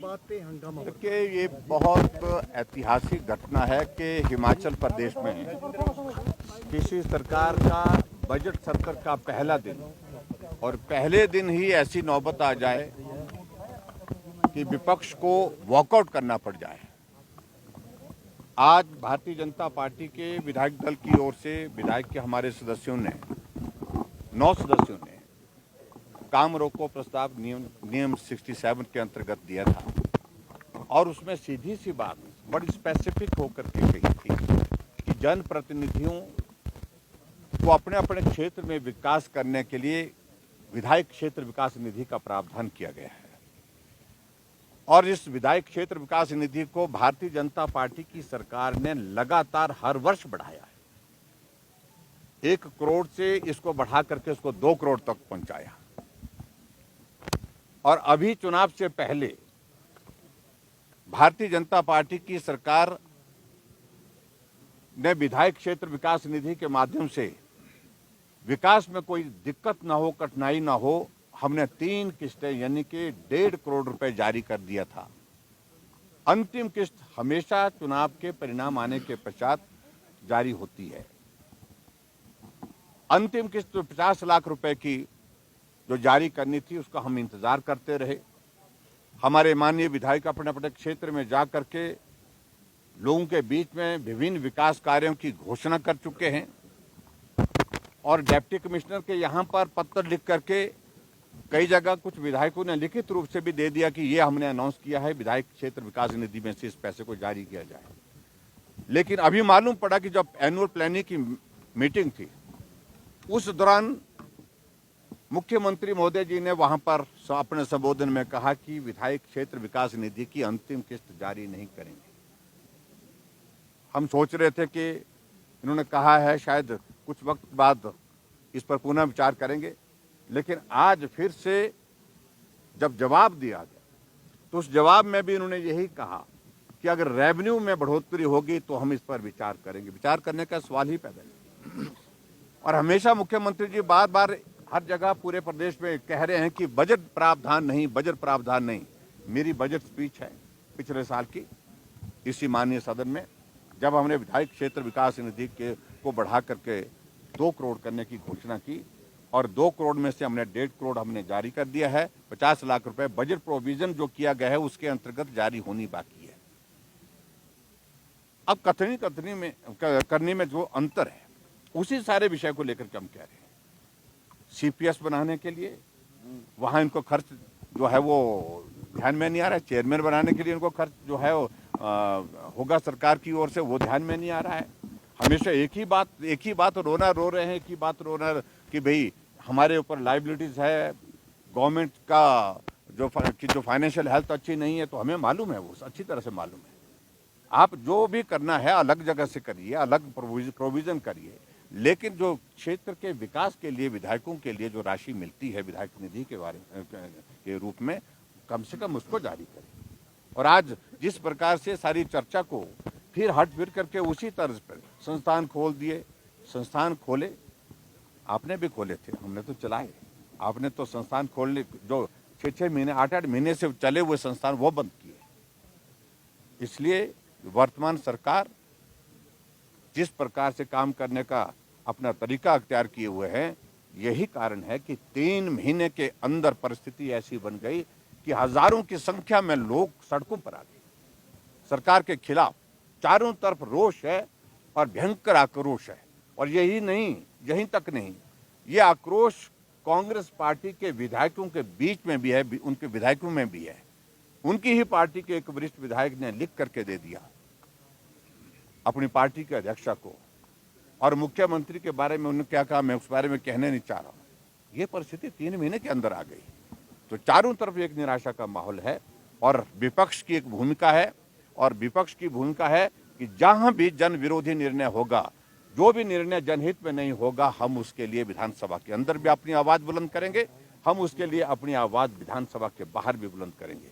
बात पे हंगामा हो रहा देखिए, ये बहुत ऐतिहासिक घटना है कि हिमाचल प्रदेश में किसी सरकार का बजट सत्र का पहला दिन और पहले दिन ही ऐसी नौबत आ जाए कि विपक्ष को वॉकआउट करना पड़ जाए। आज भारतीय जनता पार्टी के विधायक दल की ओर से विधायक के हमारे सदस्यों ने 9 सदस्यों ने काम रोको प्रस्ताव नियम 67 के अंतर्गत दिया था और उसमें सीधी सी बात बड़ी स्पेसिफिक होकर के कही थी कि जनप्रतिनिधियों को अपने अपने क्षेत्र में विकास करने के लिए विधायक क्षेत्र विकास निधि का प्रावधान किया गया है और इस विधायक क्षेत्र विकास निधि को भारतीय जनता पार्टी की सरकार ने लगातार हर वर्ष बढ़ाया है। 1 करोड़ से इसको बढ़ा करके इसको 2 करोड़ तक पहुंचाया और अभी चुनाव से पहले भारतीय जनता पार्टी की सरकार ने विधायक क्षेत्र विकास निधि के माध्यम से विकास में कोई दिक्कत ना हो, कठिनाई ना हो, हमने 3 किस्तें यानी कि 1.5 करोड़ रुपए जारी कर दिया था। अंतिम किस्त हमेशा चुनाव के परिणाम आने के पश्चात जारी होती है। अंतिम किस्त 50 लाख रुपए की जो जारी करनी थी उसका हम इंतजार करते रहे। हमारे माननीय विधायक अपने अपने क्षेत्र में जा करके लोगों के बीच में विभिन्न विकास कार्यों की घोषणा कर चुके हैं और डिप्टी कमिश्नर के यहाँ पर पत्र लिख करके कई जगह कुछ विधायकों ने लिखित रूप से भी दे दिया कि ये हमने अनाउंस किया है विधायक क्षेत्र विकास निधि में से इस पैसे को जारी किया जाए। लेकिन अभी मालूम पड़ा कि जब एनुअल प्लानिंग की मीटिंग थी उस दौरान मुख्यमंत्री महोदय जी ने वहां पर अपने संबोधन में कहा कि विधायक क्षेत्र विकास निधि की अंतिम किस्त जारी नहीं करेंगे। हम सोच रहे थे कि इन्होंने कहा है शायद कुछ वक्त बाद इस पर पुनः विचार करेंगे, लेकिन आज फिर से जब जवाब दिया गया तो उस जवाब में भी इन्होंने यही कहा कि अगर रेवेन्यू में बढ़ोतरी होगी तो हम इस पर विचार करेंगे। विचार करने का सवाल ही पैदा नहीं। और हमेशा मुख्यमंत्री जी बार बार हर जगह पूरे प्रदेश में कह रहे हैं कि बजट प्रावधान नहीं, बजट प्रावधान नहीं। मेरी बजट स्पीच है पिछले साल की इसी माननीय सदन में, जब हमने विधायक क्षेत्र विकास निधि को बढ़ा करके 2 करोड़ करने की घोषणा की और 2 करोड़ में से हमने 1.5 करोड़ हमने जारी कर दिया है। 50 लाख रुपए बजट प्रोविजन जो किया गया है उसके अंतर्गत जारी होनी बाकी है। अब कथनी में करने में जो अंतर है उसी सारे विषय को लेकर के हम कह रहे हैं। सीपीएस बनाने के लिए वहां इनको खर्च जो है वो ध्यान में नहीं आ रहा है। चेयरमैन बनाने के लिए इनको खर्च जो है वो होगा सरकार की ओर से, वो ध्यान में नहीं आ रहा है। हमेशा एक ही बात रोना रो रहे हैं, एक ही बात रोना कि भाई हमारे ऊपर लाइबिलिटीज है, गवर्नमेंट का जो फाइनेंशियल हेल्थ अच्छी नहीं है। तो हमें मालूम है, वो अच्छी तरह से मालूम है। आप जो भी करना है अलग जगह से करिए, अलग प्रोविजन करिए, लेकिन जो क्षेत्र के विकास के लिए विधायकों के लिए जो राशि मिलती है विधायक निधि के रूप में, कम से कम उसको जारी करें। और आज जिस प्रकार से सारी चर्चा को फिर हट फिर करके उसी तर्ज पर संस्थान खोल दिए, संस्थान खोले, आपने भी खोले थे, हमने तो चलाए। आपने तो संस्थान खोलने जो 6-6 महीने 8-8 महीने से चले हुए संस्थान वो बंद किए। इसलिए वर्तमान सरकार जिस प्रकार से काम करने का अपना तरीका अख्तियार किए हुए हैं, यही कारण है कि 3 महीने के अंदर परिस्थिति ऐसी बन गई कि हजारों की संख्या में लोग सड़कों पर आ गए। सरकार के खिलाफ चारों तरफ रोष है और भयंकर आक्रोश है। और यही तक नहीं, ये आक्रोश कांग्रेस पार्टी के विधायकों के बीच में भी है, उनके विधायकों में भी है। उनकी ही पार्टी के एक वरिष्ठ विधायक ने लिख करके दे दिया अपनी पार्टी के अध्यक्षा को, और मुख्यमंत्री के बारे में उन्होंने क्या कहा मैं उस बारे में कहने नहीं चाह रहा हूं। ये परिस्थिति 3 महीने के अंदर आ गई। तो चारों तरफ एक निराशा का माहौल है और विपक्ष की एक भूमिका है, और विपक्ष की भूमिका है कि जहां भी जन विरोधी निर्णय होगा, जो भी निर्णय जनहित में नहीं होगा, हम उसके लिए विधानसभा के अंदर भी अपनी आवाज बुलंद करेंगे, हम उसके लिए अपनी आवाज विधानसभा के बाहर भी बुलंद करेंगे।